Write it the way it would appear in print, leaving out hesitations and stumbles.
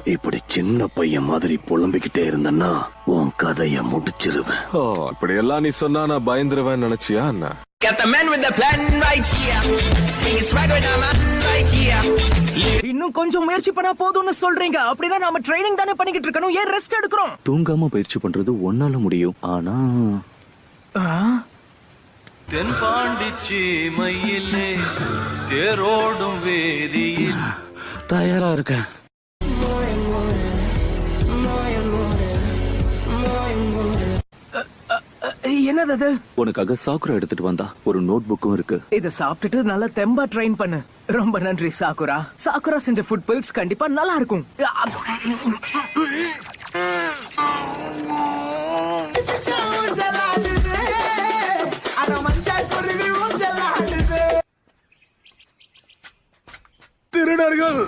இப்படி சின்ன பையன் மாதிரி புலம்பிக்கிட்டே இருந்தன்னா உன் கதைய முடிச்சிருவேன். ஓ, இப்படி எல்லாம் நீ சொன்னா நான் பயந்துருவேன் நினைச்சியா என்ன? Got the man with the plan right here. Singing swag with the man right here. இன்னும் கொஞ்சம் முயற்சி பண்ணா போதும்னு சொல்றீங்க. அப்படின்னா நாம ட்ரைனிங் தானே பண்ணிக்கிட்டு இருக்கணும், ஏன் ரெஸ்ட் எடுக்கிறோம்? தூங்காம பயிற்சி பண்றது ஒன்னால முடியும். ஆனா தென்பாண்டிச்சி மயிலே தேரோடும் வேதியில் தயாரா இருக்கேன். என்னது அது? உனக்காக சாக்குரா எடுத்துட்டு வந்தா ஒரு நோட் புக்கும் இருக்கு. இத சாப்பிட்டுட்டு நல்லா தெம்பா ட்ரெயின் பண்ணு. ரொம்ப நன்றி சாக்குரா. சாக்குரா செஞ்ச ஃபுட் பில்ஸ் கண்டிப்பா நல்லா இருக்கும். திருடர்கள்